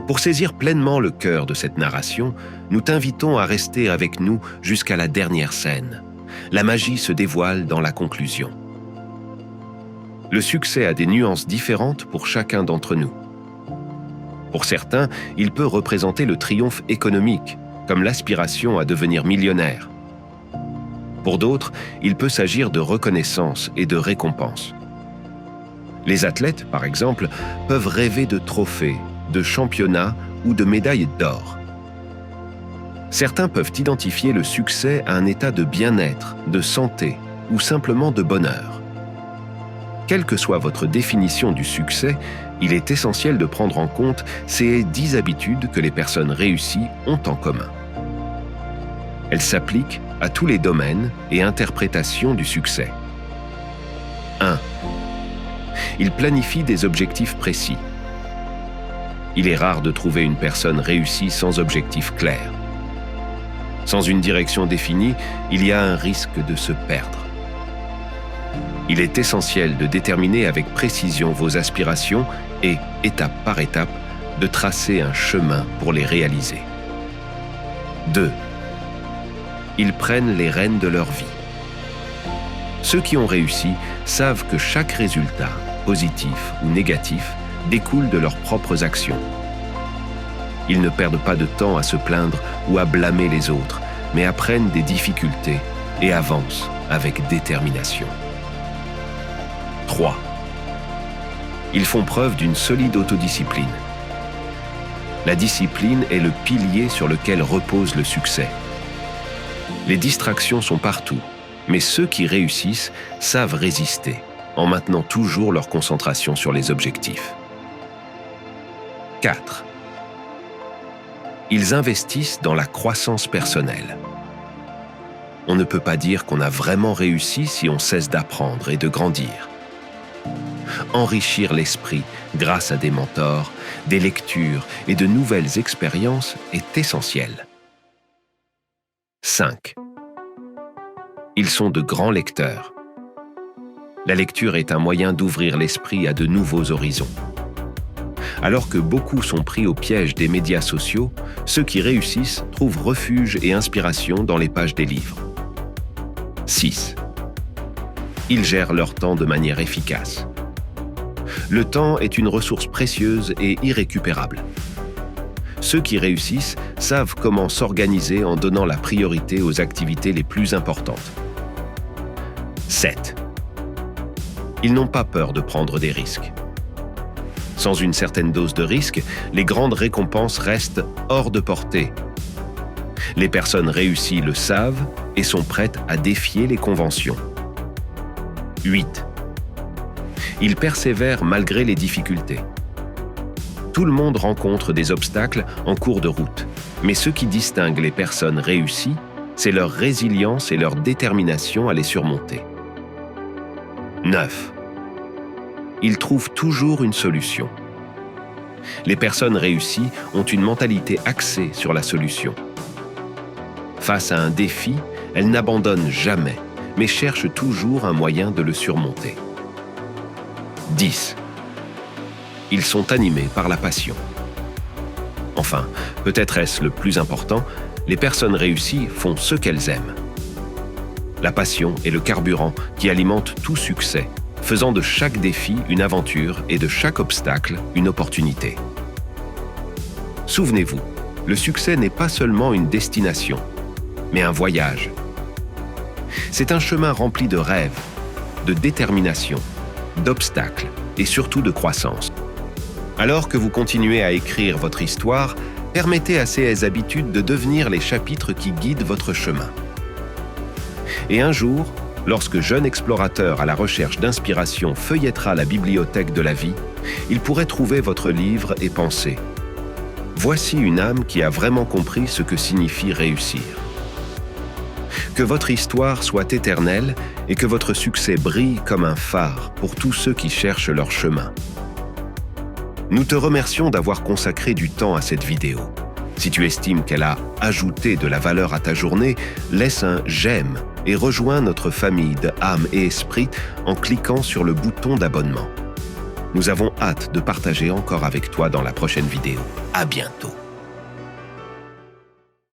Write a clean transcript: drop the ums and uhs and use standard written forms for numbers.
Pour saisir pleinement le cœur de cette narration, nous t'invitons à rester avec nous jusqu'à la dernière scène. La magie se dévoile dans la conclusion. Le succès a des nuances différentes pour chacun d'entre nous. Pour certains, il peut représenter le triomphe économique, comme l'aspiration à devenir millionnaire. Pour d'autres, il peut s'agir de reconnaissance et de récompense. Les athlètes, par exemple, peuvent rêver de trophées, de championnats ou de médailles d'or. Certains peuvent identifier le succès à un état de bien-être, de santé ou simplement de bonheur. Quelle que soit votre définition du succès, il est essentiel de prendre en compte ces 10 habitudes que les personnes réussies ont en commun. Elles s'appliquent à tous les domaines et interprétations du succès. 1. Ils planifient des objectifs précis. Il est rare de trouver une personne réussie sans objectif clair. Sans une direction définie, il y a un risque de se perdre. Il est essentiel de déterminer avec précision vos aspirations et, étape par étape, de tracer un chemin pour les réaliser. 2. Ils prennent les rênes de leur vie. Ceux qui ont réussi savent que chaque résultat, positif ou négatif, découle de leurs propres actions. Ils ne perdent pas de temps à se plaindre ou à blâmer les autres, mais apprennent des difficultés et avancent avec détermination. 3. Ils font preuve d'une solide autodiscipline. La discipline est le pilier sur lequel repose le succès. Les distractions sont partout, mais ceux qui réussissent savent résister, en maintenant toujours leur concentration sur les objectifs. 4. Ils investissent dans la croissance personnelle. On ne peut pas dire qu'on a vraiment réussi si on cesse d'apprendre et de grandir. Enrichir l'esprit grâce à des mentors, des lectures et de nouvelles expériences est essentiel. 5. Ils sont de grands lecteurs. La lecture est un moyen d'ouvrir l'esprit à de nouveaux horizons. Alors que beaucoup sont pris au piège des médias sociaux, ceux qui réussissent trouvent refuge et inspiration dans les pages des livres. 6. Ils gèrent leur temps de manière efficace. Le temps est une ressource précieuse et irrécupérable. Ceux qui réussissent savent comment s'organiser en donnant la priorité aux activités les plus importantes. 7. Ils n'ont pas peur de prendre des risques. Sans une certaine dose de risque, les grandes récompenses restent hors de portée. Les personnes réussies le savent et sont prêtes à défier les conventions. 8. Ils persévèrent malgré les difficultés. Tout le monde rencontre des obstacles en cours de route, mais ce qui distingue les personnes réussies, c'est leur résilience et leur détermination à les surmonter. 9. Ils trouvent toujours une solution. Les personnes réussies ont une mentalité axée sur la solution. Face à un défi, elles n'abandonnent jamais, mais cherchent toujours un moyen de le surmonter. 10. Ils sont animés par la passion. Enfin, peut-être est-ce le plus important, les personnes réussies font ce qu'elles aiment. La passion est le carburant qui alimente tout succès, faisant de chaque défi une aventure et de chaque obstacle une opportunité. Souvenez-vous, le succès n'est pas seulement une destination, mais un voyage. C'est un chemin rempli de rêves, de détermination, d'obstacles et surtout de croissance. Alors que vous continuez à écrire votre histoire, permettez à ces habitudes de devenir les chapitres qui guident votre chemin. Et un jour, lorsque jeune explorateur à la recherche d'inspiration feuillettera la bibliothèque de la vie, il pourrait trouver votre livre et penser « Voici une âme qui a vraiment compris ce que signifie réussir ». Que votre histoire soit éternelle et que votre succès brille comme un phare pour tous ceux qui cherchent leur chemin. Nous te remercions d'avoir consacré du temps à cette vidéo. Si tu estimes qu'elle a ajouté de la valeur à ta journée, laisse un « j'aime » et rejoins notre famille de âme et esprit en cliquant sur le bouton d'abonnement. Nous avons hâte de partager encore avec toi dans la prochaine vidéo. À bientôt.